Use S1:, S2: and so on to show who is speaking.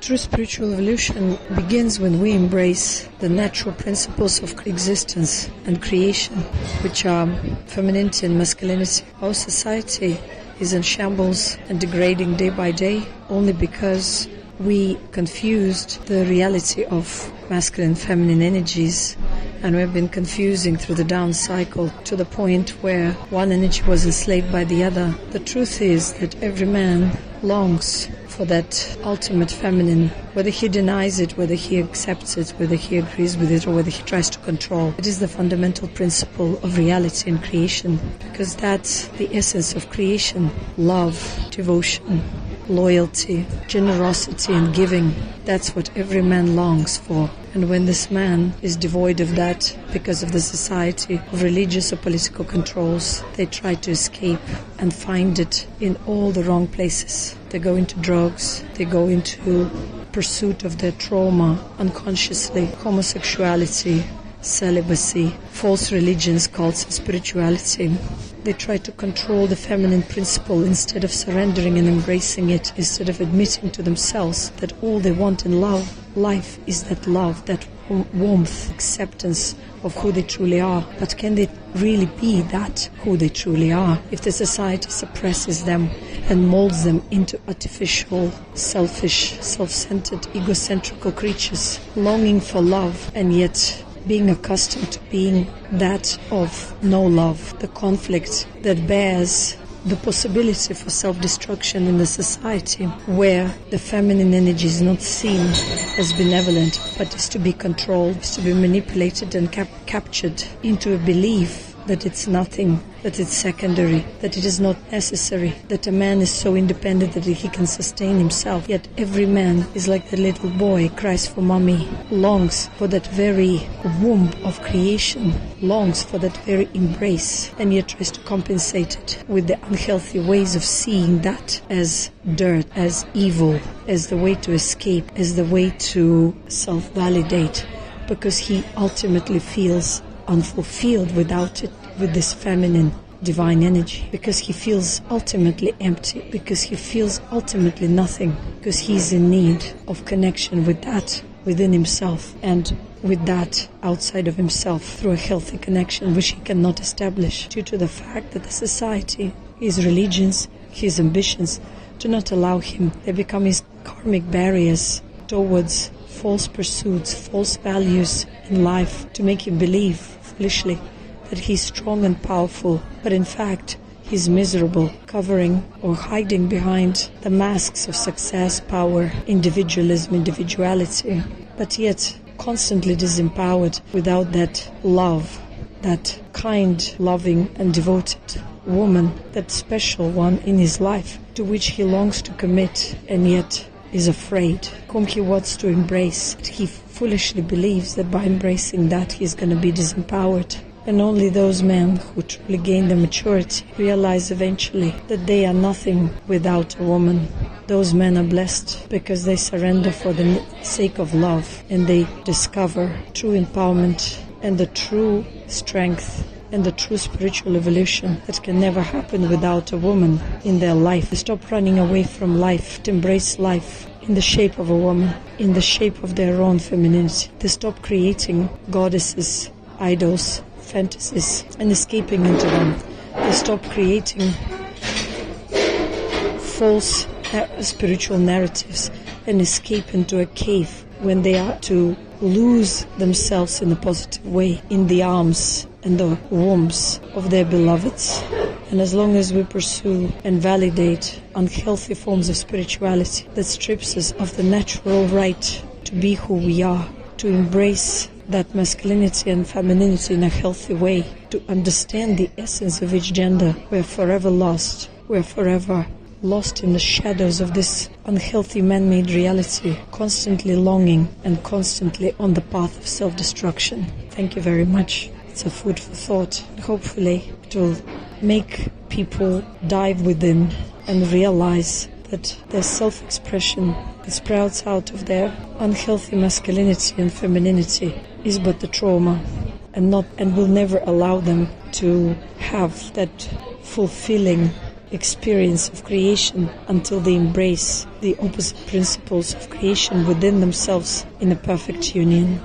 S1: True spiritual evolution begins when we embrace the natural principles of existence and creation, which are femininity and masculinity. Our society is in shambles and degrading day by day only because we confused the reality of masculine and feminine energies, and we've been confusing through the down cycle to the point where one energy was enslaved by the other. The truth is that every man longs for that ultimate feminine, whether he denies it, whether he accepts it, whether he agrees with it, or whether he tries to control. It is the fundamental principle of reality and creation, because that's the essence of creation: love, devotion, loyalty, generosity, and giving. That's what every man longs for. And when this man is devoid of that because of the society of religious or political controls, they try to escape and find it in all the wrong places. They go into drugs, they go into pursuit of their trauma unconsciously, homosexuality, celibacy, false religions, cults, and spirituality. They try to control the feminine principle instead of surrendering and embracing it, instead of admitting to themselves that all they want in life is that love, that warmth, acceptance of who they truly are. But can they really be that who they truly are if the society suppresses them and molds them into artificial, selfish, self-centered, egocentrical creatures, longing for love and yet being accustomed to being that of no love, the conflict that bears the possibility for self-destruction in the society, where the feminine energy is not seen as benevolent, but is to be controlled, is to be manipulated and captured into a belief that it's nothing, that it's secondary, that it is not necessary, that a man is so independent that he can sustain himself. Yet every man is like the little boy, cries for mommy, longs for that very womb of creation, longs for that very embrace, and yet tries to compensate it with the unhealthy ways of seeing that as dirt, as evil, as the way to escape, as the way to self-validate, because he ultimately feels unfulfilled without it, with this feminine divine energy, because he feels ultimately empty, because he feels ultimately nothing, because he's in need of connection with that within himself and with that outside of himself through a healthy connection which he cannot establish due to the fact that the society, his religions, his ambitions do not allow him. They become his karmic barriers towards false pursuits, false values in life, to make him believe foolishly that he's strong and powerful, but in fact he's miserable, covering or hiding behind the masks of success, power, individualism, individuality, but yet constantly disempowered without that love, that kind, loving and devoted woman, that special one in his life to which he longs to commit and yet is afraid, whom he wants to embrace. He foolishly believes that by embracing that he is going to be disempowered. And only those men who truly gain the maturity realize eventually that they are nothing without a woman. Those men are blessed because they surrender for the sake of love, and they discover true empowerment and the true strength and the true spiritual evolution that can never happen without a woman in their life. They stop running away from life to embrace life in the shape of a woman, in the shape of their own femininity. They stop creating goddesses, idols, fantasies and escaping into them. They stop creating false spiritual narratives and escape into a cave when they are to lose themselves in a positive way in the arms and the wombs of their beloveds. And as long as we pursue and validate unhealthy forms of spirituality that strips us of the natural right to be who we are, to embrace that masculinity and femininity in a healthy way, to understand the essence of each gender, we're forever lost. We're forever lost in the shadows of this unhealthy man-made reality, constantly longing and constantly on the path of self-destruction. Thank you very much. It's a food for thought. Hopefully it will make people dive within and realize that their self-expression that sprouts out of their unhealthy masculinity and femininity is but the trauma, and will never allow them to have that fulfilling experience of creation until they embrace the opposite principles of creation within themselves in a perfect union.